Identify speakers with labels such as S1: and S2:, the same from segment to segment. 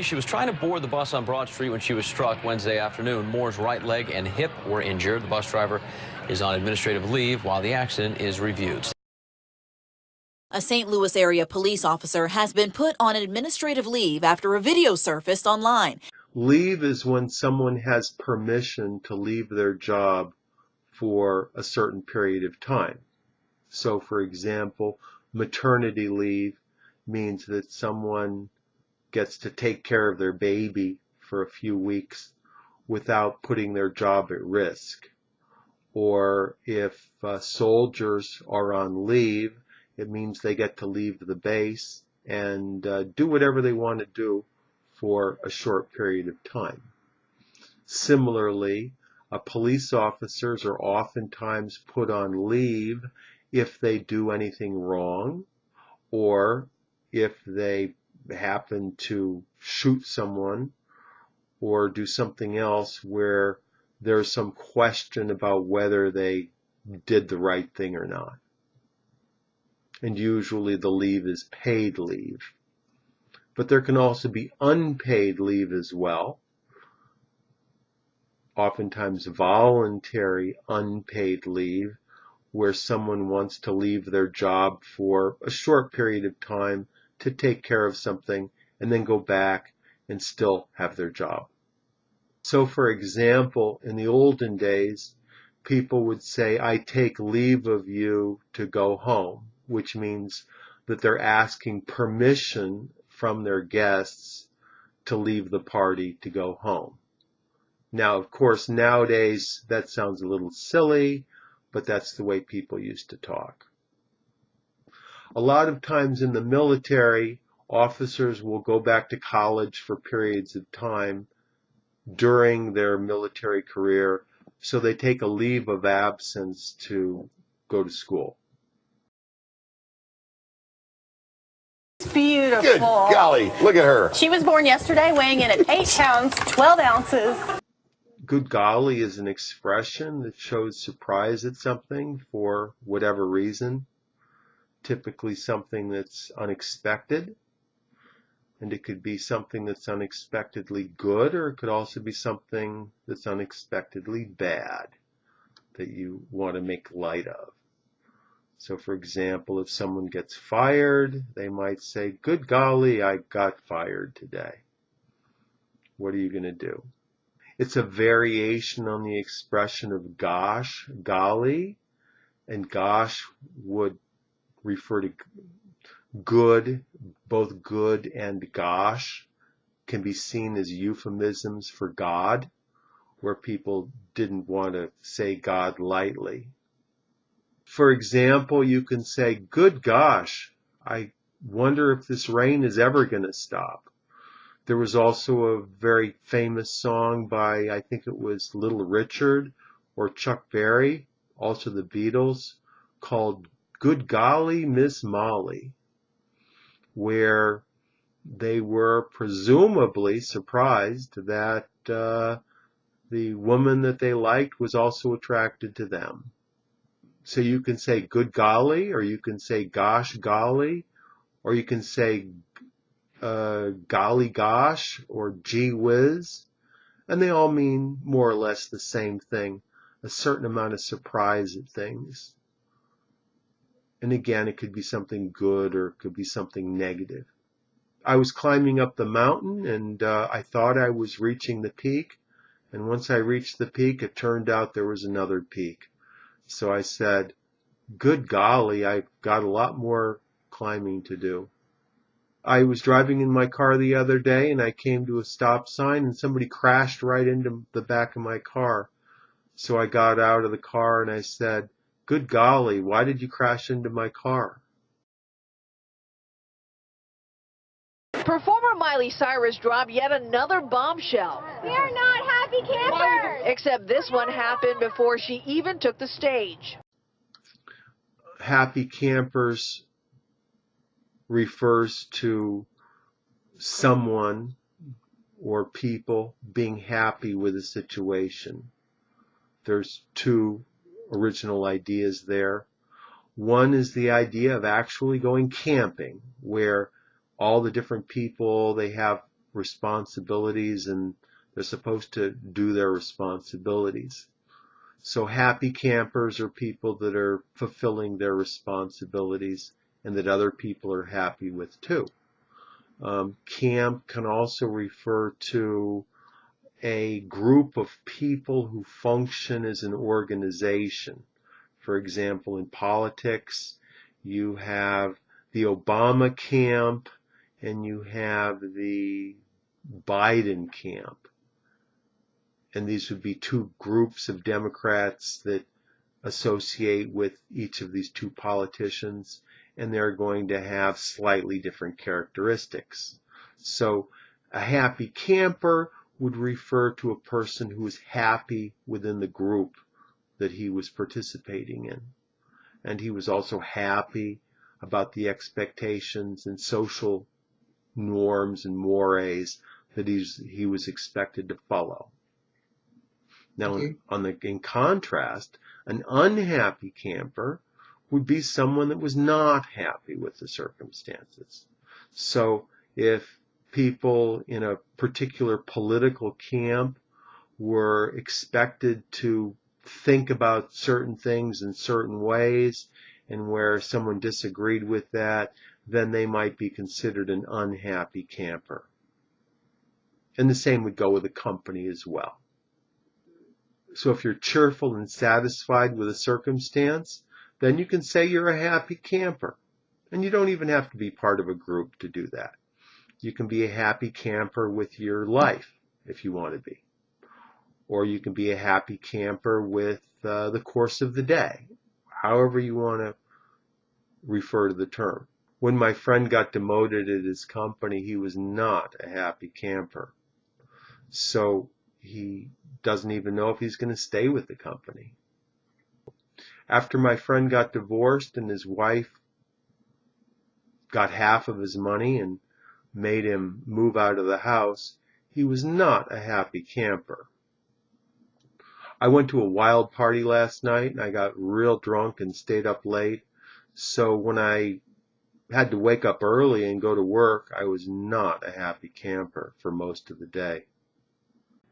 S1: She was trying to board the bus on Broad Street when she was struck Wednesday afternoon. Moore's right leg and hip were injured. The bus driver is on administrative leave while the accident is reviewed.
S2: A St. Louis area police officer has been put on administrative leave after a video surfaced online.
S3: Leave is when someone has permission to leave their job for a certain period of time. So, for example, maternity leave means that someone gets to take care of their baby for a few weeks without putting their job at risk. Or if soldiers are on leave, it means they get to leave the base and do whatever they want to do for a short period of time. Similarly, police officers are oftentimes put on leave if they do anything wrong, or if they happen to shoot someone or do something else where there's some question about whether they did the right thing or not. And usually the leave is paid leave. But there can also be unpaid leave as well. Oftentimes voluntary unpaid leave, where someone wants to leave their job for a short period of time to take care of something and then go back and still have their job. So, for example, in the olden days, people would say, "I take leave of you to go home," which means that they're asking permission from their guests to leave the party to go home. Now, of course, nowadays that sounds a little silly, but that's the way people used to talk. A lot of times in the military, officers will go back to college for periods of time during their military career, so they take a leave of absence to go to school.
S4: Beautiful.
S5: Good golly, look at her.
S4: She was born yesterday, weighing in at 8 pounds, 12 ounces.
S3: Good golly is an expression that shows surprise at something for whatever reason, typically something that's unexpected. And it could be something that's unexpectedly good, or it could also be something that's unexpectedly bad that you want to make light of. So, for example, if someone gets fired, they might say, "Good golly, I got fired today." What are you going to do? It's a variation on the expression of gosh, golly, and gosh would refer to good. Both good and gosh can be seen as euphemisms for God, where people didn't want to say God lightly. For example, you can say, "Good gosh, I wonder if this rain is ever going to stop." There was also a very famous song by, I think it was Little Richard or Chuck Berry, also the Beatles, called "Good Golly, Miss Molly," where they were presumably surprised that the woman that they liked was also attracted to them. So you can say "good golly," or you can say "gosh golly," or you can say "golly gosh," or "gee whiz," and they all mean more or less the same thing, a certain amount of surprise at things. And again, it could be something good or it could be something negative. I was climbing up the mountain and I thought I was reaching the peak. And once I reached the peak, it turned out there was another peak. So I said, "Good golly, I've got a lot more climbing to do." I was driving in my car the other day and I came to a stop sign and somebody crashed right into the back of my car. So I got out of the car and I said, "Good golly, why did you crash into my car?"
S6: Performer Miley Cyrus dropped yet another bombshell.
S7: We are not happy campers!
S6: Except this one happened before she even took the stage.
S3: Happy campers refers to someone or people being happy with a situation. There's two original ideas there. One is the idea of actually going camping, where all the different people, they have responsibilities and they're supposed to do their responsibilities. So happy campers are people that are fulfilling their responsibilities and that other people are happy with too. Camp can also refer to a group of people who function as an organization. For example, in politics, you have the Obama camp and you have the Biden camp. And these would be two groups of Democrats that associate with each of these two politicians, and they're going to have slightly different characteristics. So a happy camper would refer to a person who is happy within the group that he was participating in. And he was also happy about the expectations and social norms and mores that he was expected to follow. Now, in contrast, an unhappy camper would be someone that was not happy with the circumstances. So if people in a particular political camp were expected to think about certain things in certain ways, and where someone disagreed with that, then they might be considered an unhappy camper. And the same would go with a company as well. So if you're cheerful and satisfied with a circumstance, then you can say you're a happy camper. And you don't even have to be part of a group to do that. You can be a happy camper with your life if you want to be. Or you can be a happy camper with the course of the day, however you want to refer to the term. When my friend got demoted at his company, he was not a happy camper. So he doesn't even know if he's going to stay with the company. After my friend got divorced and his wife got half of his money and made him move out of the house, he was not a happy camper. I went to a wild party last night and I got real drunk and stayed up late. So when I had to wake up early and go to work, I was not a happy camper for most of the day.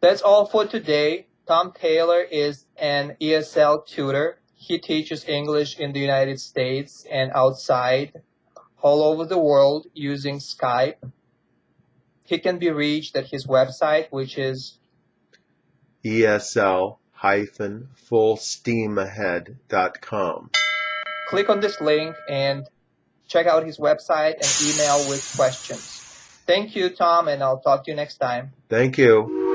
S8: That's all for today. Tom Taylor is an ESL tutor. He teaches English in the United States and outside, all over the world using Skype. He can be reached at his website, which is
S3: ESL-fullsteamahead.com.
S8: Click on this link and check out his website and email with questions. Thank you, Tom, and I'll talk to you next time.
S3: Thank you.